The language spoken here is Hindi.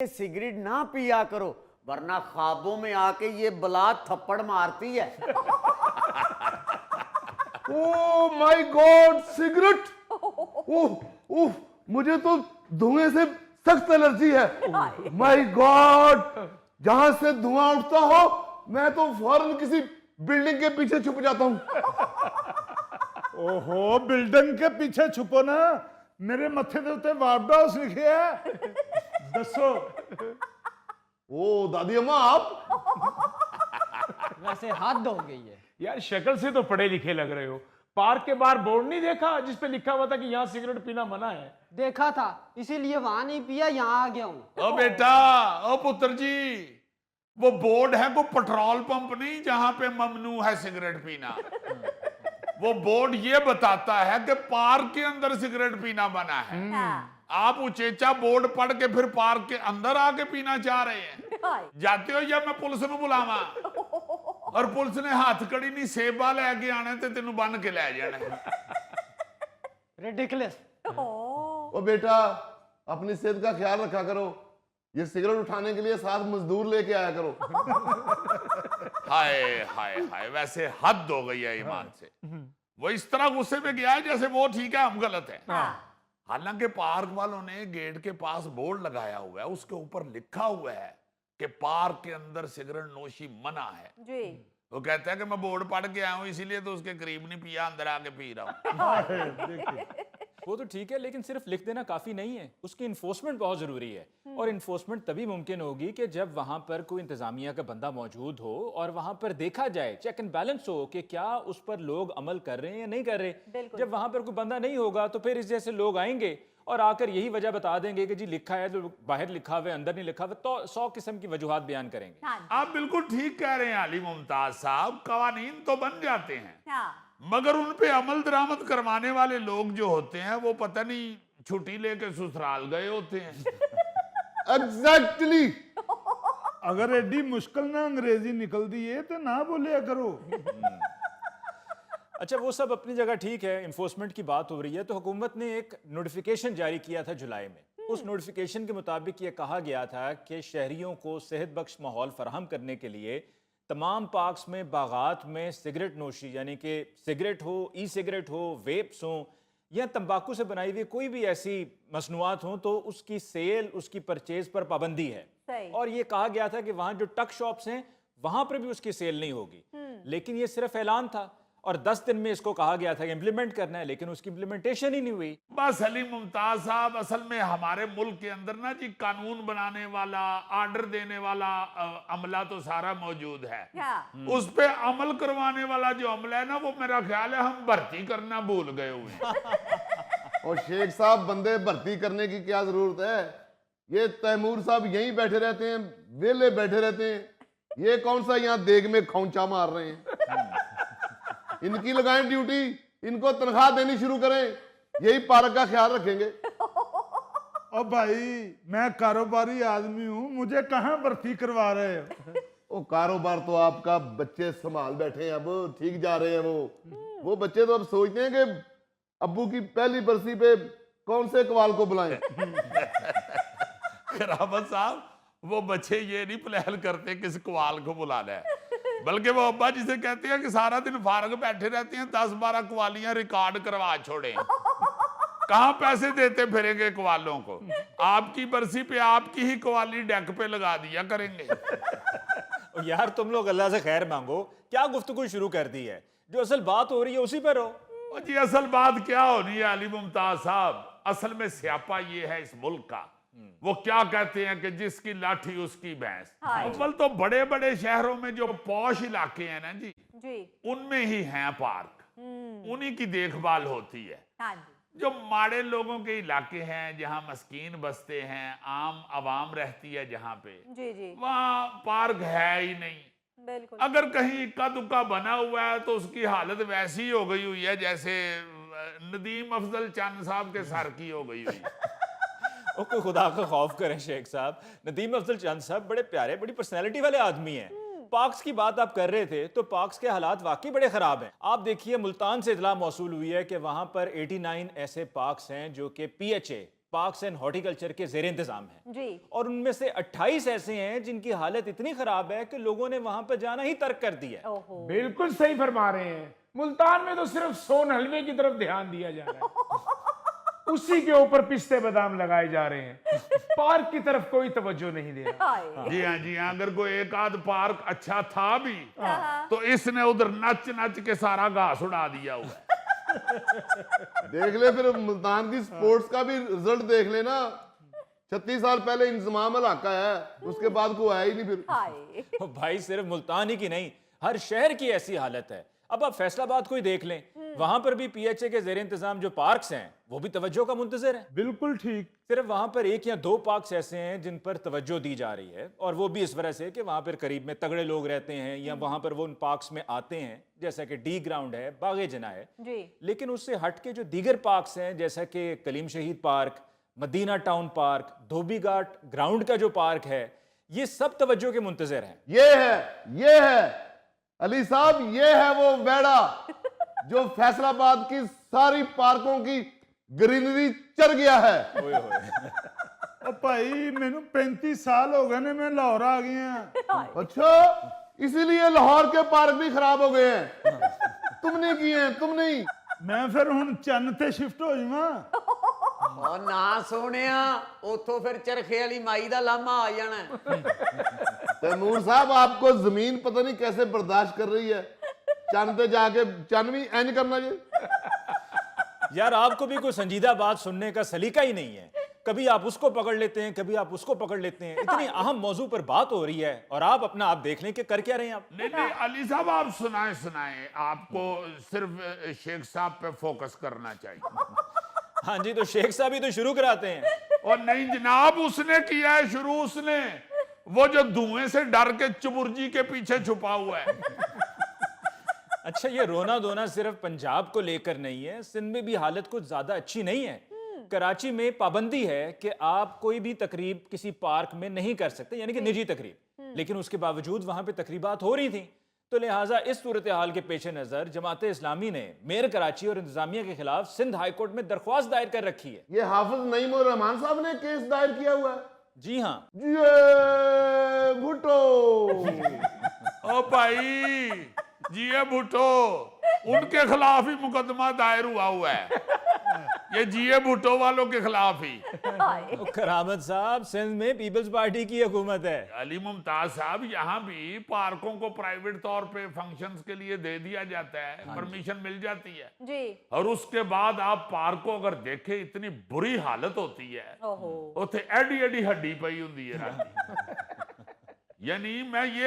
सिगरेट ना पिया करो वरना ख्वाबों में आके ये बला थप्पड़ मारती है। Oh my god, cigarette! Oh oh, मुझे तो धुएं से सख्त एलर्जी है। माय गॉड, जहां से धुआं उठता हो मैं तो फौरन किसी बिल्डिंग के पीछे छुप जाता हूं। ओहो, बिल्डिंग के पीछे छुपो ना, मेरे मत्थे के उत्ते वार्ड हाउस लिखे है। दसो। ओ दादी अम्मा, आप वैसे हाथ धो गई है यार शक्ल से तो पढ़े लिखे लग रहे हो। पार्क के बाहर बोर्ड नहीं देखा जिसपे लिखा हुआ था कि यहाँ सिगरेट पीना मना है? देखा था, इसीलिए वहां नहीं पिया, यहाँ आ गया हूँ। ओ बेटा, ओ पुत्र जी, वो बोर्ड है वो पेट्रोल पंप नहीं जहां पे ममनू है सिगरेट पीना। वो बोर्ड ये बताता है कि पार्क के अंदर सिगरेट पीना मना है। आप उचेचा बोर्ड पढ़ के फिर पार्क के अंदर आके पीना चाह रहे हैं। जाते हो या मैं पुलिस में बुलावा? और पुलिस ने हाथ कड़ी नहीं सेबा लेके आने ते तेनू बन के ले जाना। रिडिकुलस। ओ बेटा, अपनी सेहत का ख्याल रखा करो। ये सिगरेट उठाने के लिए साथ मजदूर लेके आया करो। हाय हाय हाय, वैसे हद हो गई है ईमान से। वो इस तरह गुस्से में गया है जैसे वो ठीक है हम गलत है। हालांकि पार्क वालों ने गेट के पास बोर्ड लगाया हुआ है, उसके ऊपर लिखा हुआ है कि पार्क के अंदर सिगरेट नोशी मना है जी। वो कहता है कि मैं बोर्ड पढ़ के आया हूं इसीलिए तो उसके करीब नहीं पिया, अंदर आके पी रहा हूं। वो तो ठीक है, लेकिन सिर्फ लिख देना काफी नहीं है, उसकी इन्फोर्समेंट बहुत जरूरी है। और इन्फोर्समेंट तभी मुमकिन होगी कि जब वहां पर कोई इंतजामिया का बंदा मौजूद हो और वहां पर देखा जाए, चेक एंड बैलेंस हो कि क्या उस पर लोग अमल कर रहे हैं या नहीं कर रहे। जब वहां पर कोई बंदा नहीं होगा तो फिर इस जैसे लोग आएंगे और आकर यही वजह बता देंगे कि जी लिखा है तो बाहर लिखा हुआ है, अंदर नहीं लिखा हुआ, तो 100 किस्म की वजूहात बयान करेंगे। आप बिल्कुल ठीक कह रहे हैं अली मुमताज साहब, कवानीन तो बन जाते हैं मगर उन पे अमल दरामद करवाने वाले लोग जो होते हैं वो पता नहीं छुट्टी लेके ससुराल गए होते हैं। एग्जैक्टली। अगर एडी मुश्किल ना अंग्रेजी निकल दी है तो ना बोलिया करो। अच्छा, वो सब अपनी जगह ठीक है, इन्फोर्समेंट की बात हो रही है तो हुकूमत ने एक नोटिफिकेशन जारी किया था जुलाई में। उस नोटिफिकेशन के मुताबिक ये कहा गया था कि शहरियों को सेहत बख्श माहौल फराहम करने के लिए तमाम पार्क्स में, बागात में सिगरेट नोशी, यानी कि सिगरेट हो, ई सिगरेट हो, वेप्स हो या तंबाकू से बनाई हुई कोई भी ऐसी मसनूआत हो तो उसकी सेल, उसकी परचेज पर पाबंदी है। और ये कहा गया था कि वहां जो टक शॉप्स हैं वहां पर भी उसकी सेल नहीं होगी। लेकिन ये सिर्फ ऐलान था और 10 दिन में इसको कहा गया था कि इम्प्लीमेंट करना है, लेकिन उसकी इम्प्लीमेंटेशन ही नहीं हुई। बस अली मुमताज साहब, असल में हमारे मुल्क के अंदर ना जी कानून बनाने वाला, आर्डर देने वाला अमला तो सारा मौजूद है। उस पे अमल करवाने वाला जो अमला है ना, वो मेरा ख्याल है हम भर्ती करना भूल गए हुए हैं। और शेख साहब, बंदे भर्ती करने की क्या जरूरत है? ये तैमूर साहब यहीं बैठे रहते हैं, वेले बैठे रहते हैं। ये कौन सा यहाँ देग में खौंचा मार रहे हैं? इनकी लगाएं ड्यूटी, इनको तनख्वाह देनी शुरू करें, यही पार्क का ख्याल रखेंगे। ओ भाई, मैं कारोबारी आदमी हूँ, मुझे कहाँ भर्ती करवा रहे हो? ओ कारोबार तो आपका बच्चे संभाल बैठे हैं, अब ठीक जा रहे हैं वो बच्चे तो अब सोचते हैं कि अब्बू की पहली बरसी पे कौन से कवाल को बुलाएं। खराबत साहब, वो बच्चे ये नहीं प्लान करते किस कवाल को बुलाना है, बल्कि वो अब्बा जिसे कहते हैं कि सारा दिन फारग बैठे रहते हैं, 10-12 कवालियां रिकॉर्ड करवा छोड़े। कहां पैसे देते फिरेंगे कवालों को? आपकी बरसी पे आपकी ही कवाली डेक पे लगा दिया करेंगे। यार तुम लोग अल्लाह से खैर मांगो, क्या गुफ्तगू शुरू कर दी है? जो असल बात हो रही है उसी पर हो। जी असल बात क्या होनी है अली मुमताज साहब? असल में स्यापा ये है इस मुल्क का, वो क्या कहते हैं कि जिसकी लाठी उसकी भैंस। अव्वल तो बड़े बड़े शहरों में जो पौश इलाके हैं ना जी, उनमें ही हैं पार्क, उन्हीं की देखभाल होती है। जो माड़े लोगों के इलाके हैं, जहां मस्कीन बसते हैं, आम आवाम रहती है, जहां पे वहां पार्क है ही नहीं। अगर कहीं इक्का दुक्का बना हुआ है तो उसकी हालत वैसी ही हो गई हुई है जैसे नदीम अफजल चंद साहब के सर की हो गई हुई। कोई खुदा का खौफ करें शेख साहब, नदीम अफजल चंद साहब बड़े प्यारे, बड़ी पर्सनैलिटी वाले आदमी हैं। पार्क्स की बात आप कर रहे थे तो पार्क्स के हालात वाकई बड़े खराब हैं। आप देखिए, मुल्तान से इतला मौसूल हुई है कि वहां पर 89 ऐसे पार्क्स हैं जो कि PHA पार्क्स एंड हॉर्टिकल्चर के जेर इंतजाम हैं जी। और उनमें से 28 ऐसे हैं जिनकी हालत इतनी खराब है कि लोगों ने वहां पर जाना ही तर्क कर दिया है। ओहो। बिल्कुल सही फरमा रहे हैं। मुल्तान में तो सिर्फ सोन हलवे की तरफ ध्यान दिया जा रहा है, उसी के ऊपर पिस्ते बादाम लगाए जा रहे हैं, पार्क की तरफ कोई तवज्जो नहीं दे रहा। हाय। जी हाँ जी हाँ, अगर कोई एक आध पार्क अच्छा था भी तो इसने उधर नच नच के सारा घास उड़ा दिया हुआ है। देख ले फिर मुल्तान की स्पोर्ट्स का भी रिजल्ट देख लेना। 36 साल पहले इंजमाम इलाका है, उसके बाद कोई आया ही नहीं फिर। हाय। भाई सिर्फ मुल्तान ही की नहीं, हर शहर की ऐसी हालत है। अब आप फैसलाबाद को ही देख लें, वहां पर भी पीएचए के जेर इंतजाम जो पार्क्स हैं वो भी तवज्जो का मुंतजर है। बिल्कुल ठीक। सिर्फ वहां पर 1 या 2 पार्क्स ऐसे हैं जिन पर तवज्जो दी जा रही है, और वो भी इस वजह से कि वहां पर करीब में तगड़े लोग रहते हैं या वहां पर वो उन पार्क्स में आते हैं, जैसा कि डी ग्राउंड है, बागे जना है। जी। लेकिन उससे हट के जो दीगर पार्क्स हैं, जैसा कि कलीम शहीद पार्क, मदीना टाउन पार्क, धोबी घाट ग्राउंड का जो पार्क है, ये सब तवज्जो के मुंतजर हैं। ये है अली साहब, ये है वो वेड़ा जो फैसलाबाद की सारी पार्कों की ग्रीनरी चर गया है। ओ भाई मैनू 35 साल हो गए ने, मैं लाहौर आ गया। अच्छा, इसीलिए लाहौर के पार्क भी खराब हो गए हैं। तुमने किए हैं, तुम नहीं। मैं फिर हुन चन्न ते शिफ्ट हो जावां। और ना सोनिया उतो फिर चरखे वाली माई दा लामा आ जाना है। तैमूर साहब, आपको जमीन पता नहीं कैसे बर्दाश्त कर रही है। चन्न पे जाके चन्न भी इंज करना जी। यार आपको भी कोई संजीदा बात सुनने का सलीका ही नहीं है। कभी आप उसको पकड़ लेते हैं, कभी आप उसको पकड़ लेते हैं। इतनी अहम मौजू पर बात हो रही है और आप अपना आप देख लें कि कर क्या रहे हैं आप। नहीं नहीं अली साहब, आप सुनाए, आपको सिर्फ शेख साहब पे फोकस करना चाहिए। हाँ जी, तो शेख साहब ही तो शुरू कराते हैं। और नहीं जनाब, उसने किया है शुरू, उसने वो जो धुएं से डर के चुबुर्जी के पीछे छुपा हुआ है। अच्छा, ये रोना धोना सिर्फ पंजाब को लेकर नहीं है, सिंध में भी हालत कुछ ज्यादा अच्छी नहीं है। कराची में पाबंदी है कि आप कोई भी तकरीब किसी पार्क में नहीं कर सकते, यानी कि निजी तकरीब, लेकिन उसके बावजूद वहां पे तकरीबात हो रही थी। तो लिहाजा इस सूरत हाल के पेश नजर जमात इस्लामी ने मेयर कराची और इंतजामिया के खिलाफ सिंध हाई कोर्ट में दरख्वास्त दायर कर रखी है। ये हाफिज नईम उर रहमान साहब ने केस दायर किया हुआ है। जी हाँ। ये भुट्टो। ओ भाई, जिए भुट्टो, उनके खिलाफ ही मुकदमा दायर हुआ है। ये जिए भुट्टो वालों के खिलाफ ही। तो करामत साहब, सिंध में पीपल्स पार्टी की हुकूमत है। अली मुमताज साहब, यहाँ भी पार्कों को प्राइवेट तौर पे फंक्शंस के लिए दे दिया जाता है, परमिशन मिल जाती है जी। और उसके बाद आप पार्क को अगर देखें, इतनी बुरी हालत होती है। ओहो। उथे एडी एडी हड्डी पई हुंदी है राती। यानी मैं ये